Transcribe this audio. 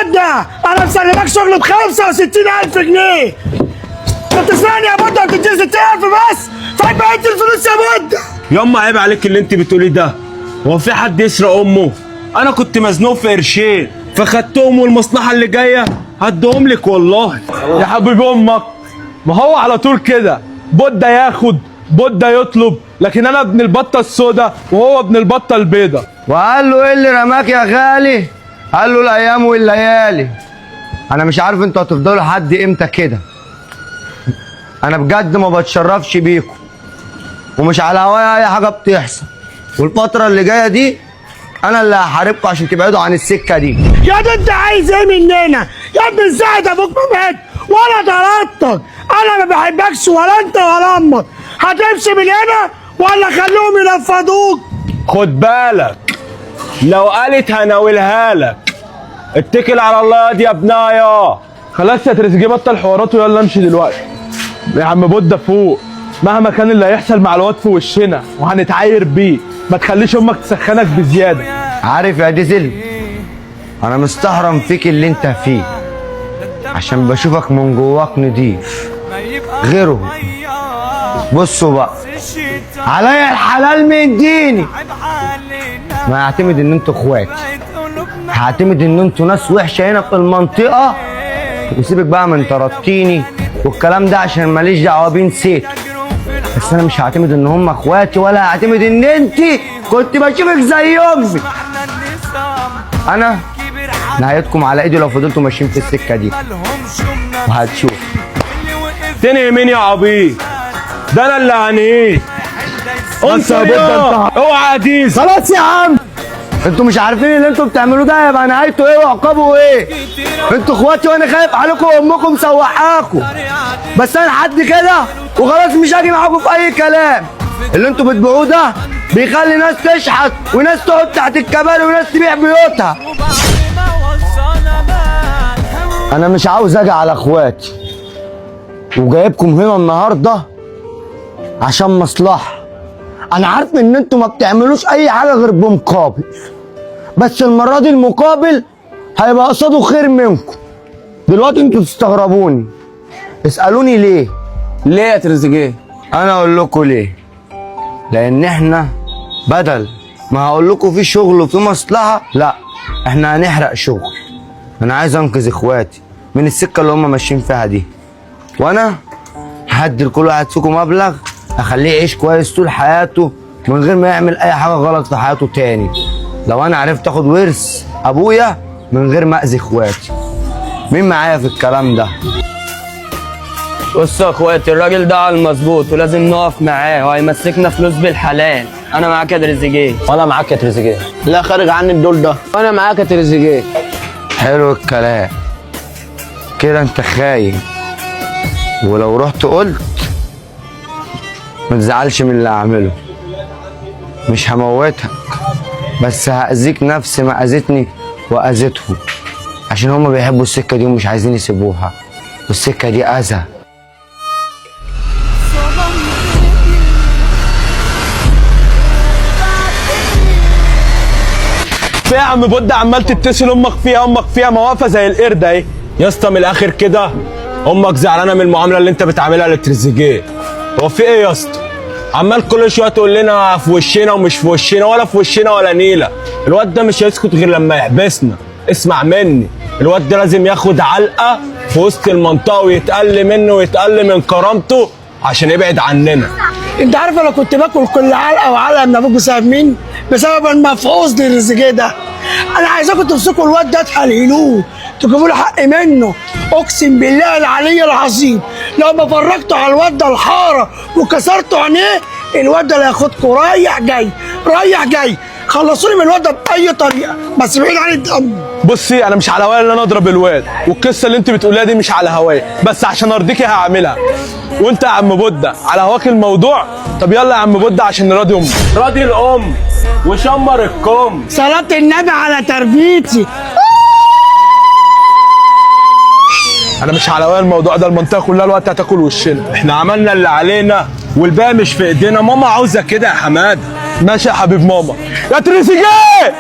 بودة انا مسلمك شغل ب65,000 جنيه. انت تسرقني يا بودة وتديني 60,000 بس؟ فين بقيت الفلوس يا بودة؟ ياما عيب عليك اللي انت بتقوليه ده. هو في حد يسرق امه؟ انا كنت مزنوق في قرشين فخدتهم والمصلحه اللي جايه هديهم لك والله. يا حبيب امك، ما هو على طول كده، بودة ياخد بودة يطلب، لكن انا ابن البطه السوداء وهو ابن البطه البيضاء. وقال له ايه اللي رماك يا غالي؟ قال له الايام والليالي. انا مش عارف انتوا هتفضلوا لحد امتى كده. انا بجد ما بتشرفش بيكم ومش على هوايا اي حاجه بتحصل، والفتره اللي جايه دي انا اللي هحاربكم عشان تبعدوا عن السكه دي. يا ده انت عايز ايه مننا؟ يا ابني من ساعة ابوك ما مات ولا طردتك، انا ما بحبكش ولا انت ولا امك. هتمشي من هنا ولا خليهم ينفضوك؟ خد بالك لو قالت هناولها لك. اتكل على الله يا ابنايا. خلاص يا تريزيجيه بطل حوارات ويلا امشي دلوقتي. يا عم بودة فوق، مهما كان اللي هيحصل مع الواد في وشنا وهنتعاير بيه، ما تخليش امك تسخنك بزياده. عارف يا ديزل، انا مستحرم فيك اللي انت فيه عشان بشوفك من جواك نضيف غيره. بصوا بقى، عليا الحلال من ديني ما هعتمد ان انتوا اخواتي، هعتمد ان انتوا ناس وحشه هنا في المنطقه، وسيبك بقى من ترطيني والكلام ده عشان ماليش دعوه بيه، نسيت. بس انا مش هعتمد ان هم اخواتي ولا هعتمد ان انت كنت بشوفك زي امي. انا نهايتكم على ايدي لو فضلتوا ماشيين في السكه دي، وهتشوف. تنهي مين يا عبيط؟ ده انا اللي هنهيك. بس يا بودة انت اوعى يا ديز. خلاص يا عم، انتوا مش عارفين اللي انتوا بتعملوه ده هيبقى نهايته ايه وعقابه ايه. انتوا اخواتي وانا خايف عليكم وامكم مسوحاكم، بس انا لحد كده وخلاص مش هاجي معاكم في اي كلام. اللي انتوا بتبيعوه ده بيخلي ناس تشحت وناس تقعد تحت الكباري وناس تبيع بيوتها. انا مش عاوز اجي على اخواتي وجايبكم هنا النهارده عشان مصلحه. انا عارف ان انتوا ما بتعملوش اي حاجه غير بمقابل، بس المره دي المقابل هيبقى قصاده خير منكم. دلوقتي انتوا تستغربوني، اسالوني ليه. ليه يا تريزيجيه؟ انا اقول لكم ليه. لان احنا بدل ما هقول لكم في شغل وفي مصلحه، لا احنا هنحرق شغل. انا عايز انقذ اخواتي من السكه اللي هم ماشيين فيها دي، وانا هدي لكل واحد فيكم مبلغ اخليه يعيش كويس طول حياته من غير ما يعمل اي حاجه غلط في حياته تاني. لو انا عرفت اخد ورث ابويا من غير ما اذي اخواتي. مين معايا في الكلام ده؟ بصوا يا اخواتي، الراجل ده على المظبوط ولازم نقف معاه وهيمسكنا فلوس بالحلال. انا معاك يا تريزيجيه. وانا معاك يا تريزيجيه. لا خارج عني الدول ده. وانا معاك يا تريزيجيه. حلو الكلام كده، انت خاين. ولو رحت قلت ما تزعلش من اللي اعمله. مش هموتك، بس هأذيك نفس ما أذتني وأذتهم، عشان هما بيحبوا السكة دي ومش عايزين يسيبوها، والسكة دي أذى. في يا عم بودة عمال تتصل امك فيها ما واقفه زي القرد اهي. يا اسطى من الاخر كده امك زعلانه من المعامله اللي انت بتعملها لتريزيجيه. هو في ايه يا اسطى؟ عمال كل شويه تقول لنا في وشنا ومش في وشنا، ولا في وشنا ولا نيله. الواد ده مش هيسكت غير لما يحبسنا. اسمع مني، الواد ده لازم ياخد علقه في وسط المنطقه ويتقل منه ويتقل من كرامته عشان يبعد عننا. انت عارف انا كنت باكل كل علقه وعلقه من ابوك بسبب مين؟ بسبب المفعوص للرزقيه ده. انا عايزاكم تمسكوا الواد ده تحللوه، تجيبوا له حق منه. اقسم بالله العلي العظيم لو ما فرجتوا على الواد ده الحاره وكسرتوا عينيه، الواد ده اللي هياخدكم رايح جاي رايح جاي. خلصوني من الواد ده باي طريقه بس بعيد عن الدم. بصي انا مش على هوايا ان انا اضرب الواد، والقصه اللي انت بتقوليها دي مش على هوايا، بس عشان ارضيكي هعملها. وانت يا عم بودة على هواك الموضوع. طب يلا يا عم بودة عشان نراضي امك. راضي الام وشمر الكم. صلاه النبي على تربيتي. انا مش على هوايا الموضوع ده، المنطقه كلها الوقت هتاكل وشنا. احنا عملنا اللي علينا والباقي مش في ايدينا. ماما عاوزه كده يا حماد. ماشي يا حبيب ماما. يا تريزيجيه